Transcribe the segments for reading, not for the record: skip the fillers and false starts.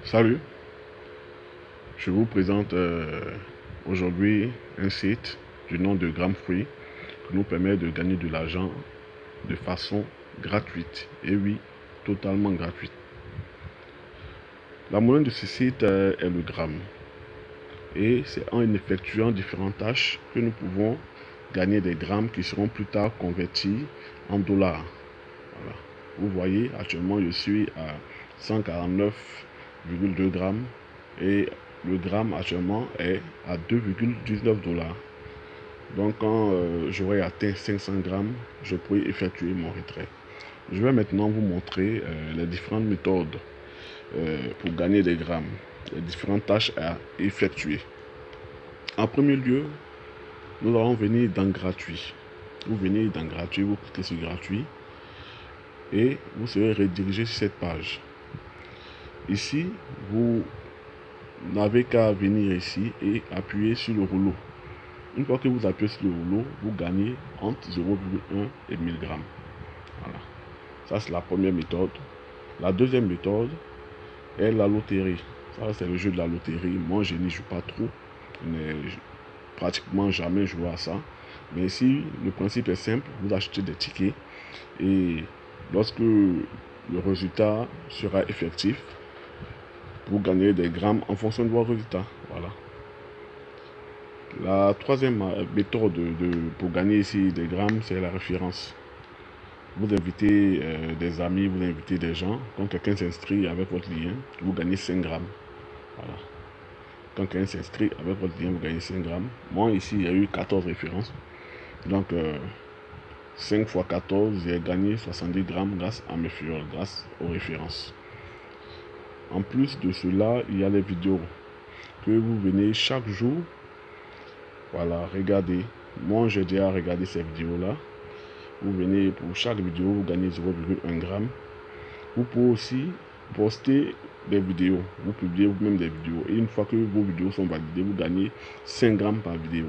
Salut, je vous présente aujourd'hui un site du nom de Gramfree qui nous permet de gagner de l'argent de façon gratuite. Et oui, totalement gratuite. La monnaie de ce site est le gramme. Et c'est en effectuant différentes tâches que nous pouvons gagner des grammes qui seront plus tard convertis en dollars. Voilà. Vous voyez, actuellement je suis à 149,2 grammes et le gramme actuellement est à 2,19 dollars. Donc quand j'aurai atteint 500 grammes, je pourrai effectuer mon retrait. Je vais maintenant vous montrer les différentes méthodes pour gagner des grammes, les différentes tâches à effectuer. En premier lieu, nous allons venir dans gratuit. Vous venez dans gratuit, vous cliquez sur gratuit et vous serez redirigé sur cette page. Ici, vous n'avez qu'à venir ici et appuyer sur le rouleau. Une fois que vous appuyez sur le rouleau, vous gagnez entre 0,1 et 1000 grammes. Voilà. Ça, c'est la première méthode. La deuxième méthode est la loterie. Ça, c'est le jeu de la loterie. Moi, je n'y joue pas trop. Je n'ai pratiquement jamais joué à ça. Mais ici, le principe est simple. Vous achetez des tickets et lorsque le résultat sera effectif, vous gagnez des grammes en fonction de vos résultats. Voilà. La troisième méthode pour gagner ici des grammes, c'est la référence. Vous invitez des amis, vous invitez des gens. Quand quelqu'un s'inscrit avec votre lien, vous gagnez 5 grammes. Voilà. Quand quelqu'un s'inscrit avec votre lien, vous gagnez 5 grammes. Moi, ici, il y a eu 14 références. Donc, 5 x 14, j'ai gagné 70 grammes grâce à mes fioles, grâce aux références. En plus de cela, il y a les vidéos que vous venez chaque jour. Voilà, regardez. Moi, j'ai déjà regardé ces vidéos-là. Vous venez pour chaque vidéo, vous gagnez 0,1 gramme. Vous pouvez aussi poster des vidéos. Vous publiez vous-même des vidéos. Et une fois que vos vidéos sont validées, vous gagnez 5 grammes par vidéo.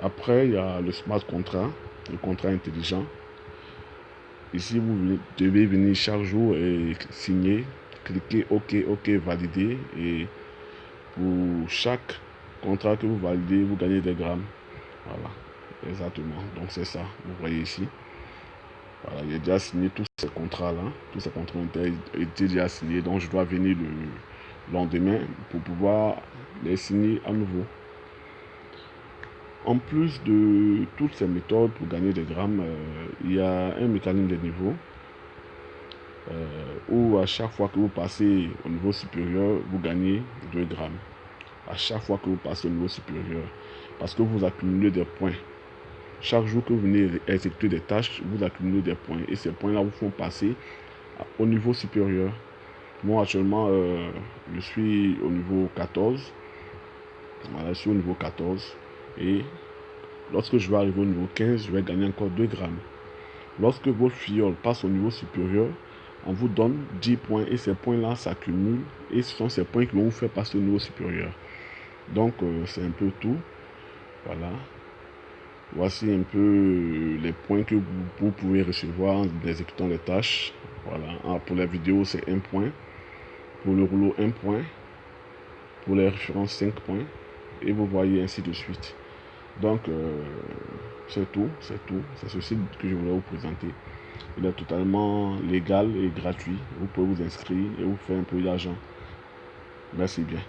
Après, il y a le smart contract, le contrat intelligent. Ici, vous devez venir chaque jour et signer, cliquer OK, OK, valider. Et pour chaque contrat que vous validez, vous gagnez des grammes. Voilà, exactement. Donc c'est ça, vous voyez ici. Voilà, j'ai déjà signé tous ces contrats-là. Tous ces contrats ont été déjà signés. Donc je dois venir le lendemain pour pouvoir les signer à nouveau. En plus de toutes ces méthodes pour gagner des grammes, il y a un mécanisme de niveau où à chaque fois que vous passez au niveau supérieur, vous gagnez 2 grammes. À chaque fois que vous passez au niveau supérieur, parce que vous accumulez des points. Chaque jour que vous venez exécuter des tâches, vous accumulez des points. Et ces points-là vous font passer au niveau supérieur. Moi, actuellement, je suis au niveau 14. Voilà, je suis au niveau 14. Et lorsque je vais arriver au niveau 15, je vais gagner encore 2 grammes. Lorsque votre fiole passe au niveau supérieur, on vous donne 10 points. Et ces points-là s'accumulent. Et ce sont ces points qui vont vous faire passer au niveau supérieur. Donc, c'est un peu tout. Voilà. Voici un peu les points que vous pouvez recevoir en exécutant les tâches. Voilà. Pour la vidéo, c'est 1 point. Pour le rouleau, 1 point. Pour les références, 5 points. Et vous voyez ainsi de suite. Donc, c'est tout. C'est tout. C'est ceci que je voulais vous présenter. Il est totalement légal et gratuit. Vous pouvez vous inscrire et vous faire un peu d'argent. Merci bien.